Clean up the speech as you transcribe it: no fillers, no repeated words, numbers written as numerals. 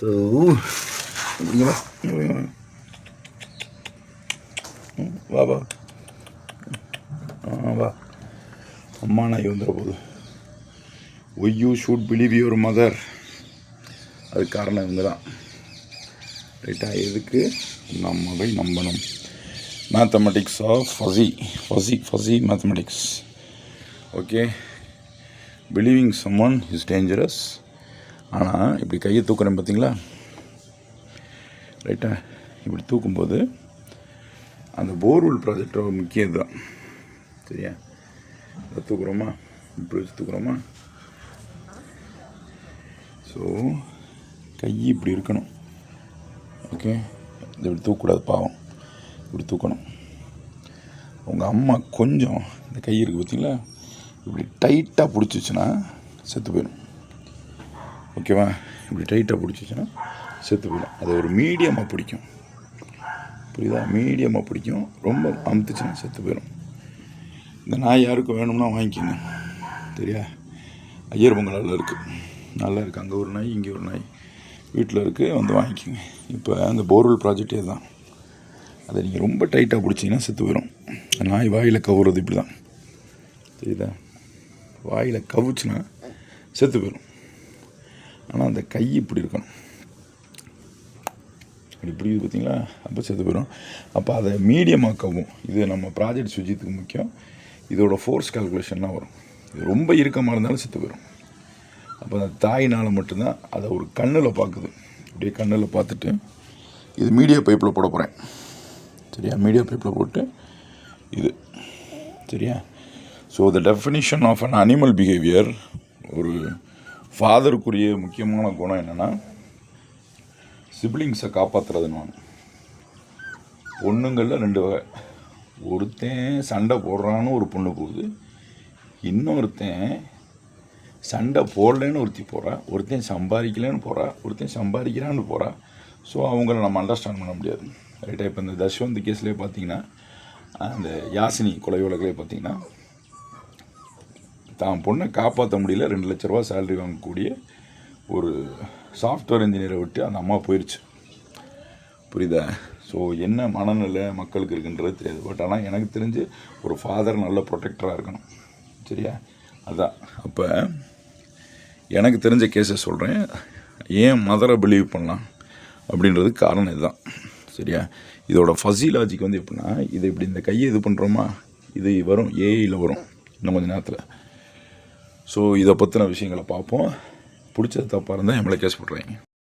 So இங்கே வா வா வா அம்மா நாய் வந்துட போகுது. Why you should believe your mother. அது காரணம் இவங்க தான். ரைட்டா? எதுக்கு உங்கள் அம்மாவை நம்பணும். Mathematics of fuzzy mathematics. Okay, believing someone is dangerous. ஆனால் இப்படி கையை தூக்குறேன் பார்த்தீங்களா? ரைட்டா? இப்படி தூக்கும்போது அந்த போர்வெல் ப்ராஜெக்டோட முக்கியம் தான். சரியா? இதை தூக்குறோமா, இப்படி வச்சு தூக்குறோமா. ஸோ கை இப்படி இருக்கணும். ஓகே, இது இப்படி தூக்கக்கூடாது, பாவம். இப்படி தூக்கணும். உங்கள் அம்மா கொஞ்சம் இந்த கை இருக்குது பார்த்தீங்களா, இப்படி டைட்டாக பிடிச்சிச்சுன்னா செத்து போயிடும். ஓகேவா? இப்படி டைட்டாக பிடிச்சிச்சுன்னா செத்து போயிடும். அது ஒரு மீடியமாக பிடிக்கும். புரியுதா? மீடியமாக பிடிக்கும். ரொம்ப அமுத்துச்சுன்னா செத்து போயிடும். இந்த நாய் யாருக்கும் வேணும்னா வாங்கிக்கோங்க. சரியா? ஐயர் பொங்கலில் இருக்குது, நல்லா இருக்குது. அங்கே ஒரு நாய், இங்கே ஒரு நாய் வீட்டில் இருக்குது, வந்து வாங்கிக்கோங்க. இப்போ அந்த போர்வெல் ப்ராஜெக்டே தான். அதை நீங்கள் ரொம்ப டைட்டாக பிடிச்சிங்கன்னா செத்து போயிடும். நாய் வாயில் கவுறது இப்படி தான். சரிதா? வாயில் கவுச்சுன்னா செத்து போயிடும். ஆனால் அந்த கை இப்படி இருக்கணும். இப்படி பிடிக்குது பார்த்தீங்களா? அப்போ செத்து போயிடும். அப்போ அதை மீடியமாக்கவும். இது நம்ம ப்ராஜெக்ட் சுஜித்துக்கு முக்கியம். இதோட ஃபோர்ஸ் கால்குலேஷன்லாம் வரும். இது ரொம்ப இறுக்கமாக இருந்தாலும் செத்து போயிடும். அப்போ அந்த தாயினால் மட்டும்தான் அதை ஒரு கண்ணில் பார்க்குது. அப்படியே கண்ணில் பார்த்துட்டு இது மீடியா பைப்பில் போட போகிறேன். சரியா? மீடியா பைப்பில் போட்டு இது. சரியா? So the definition of an animal behaviour, ஒரு ஃபாதருக்குரிய முக்கியமான குணம் என்னென்னா சிப்ளிங்ஸை காப்பாற்றுறதுன்னு. பொண்ணுங்களில் 2 வகை. ஒருத்தன் சண்டை போடுறான்னு ஒரு பொண்ணு போகுது, இன்னொருத்தன் சண்டை போடலன்னு ஒருத்தி போகிறா, ஒருத்தன் சம்பாதிக்கலன்னு போகிறா, ஒருத்தன் சம்பாதிக்கிறான்னு போகிறா. ஸோ அவங்கள நம்ம அண்டர்ஸ்டாண்ட் பண்ண முடியாது. ரைட்டாக? இப்போ இந்த தஷ்வந்த் கேஸ்லேயே பார்த்தீங்கன்னா, அந்த யாசினி கொலை வழக்கிலே பார்த்தீங்கன்னா, தான் பொண்ணை காப்பாற்ற முடியல, 2 லட்ச ரூபா சேலரி வாங்கக்கூடிய ஒரு சாஃப்ட்வேர் இன்ஜினியரை விட்டு அந்த அம்மா போயிடுச்சு. புரியுதா? ஸோ என்ன மனநிலை மக்களுக்கு இருக்குன்றது தெரியாது. பட் ஆனால் எனக்கு தெரிஞ்சு ஒரு ஃபாதர் நல்ல ப்ரொடெக்டராக இருக்கணும். சரியா? அதான். அப்போ எனக்கு தெரிஞ்ச கேஸை சொல்கிறேன். ஏன் மதரை பிலீவ் பண்ணலாம் அப்படின்றதுக்கு காரணம் இதுதான். சரியா? இதோட ஃபஸி லாஜிக் வந்து எப்படின்னா, இது இப்படி இந்த கையை இது பண்ணுறோமா, இது வரும், ஏஐயில் வரும் இன்னும் கொஞ்சம் நேரத்தில். ஸோ இதை பற்றின விஷயங்களை பார்ப்போம். பிடிச்சது தப்பாக இருந்தால் எம்எல்ஏ கேஸ் போட்டுருவாங்க.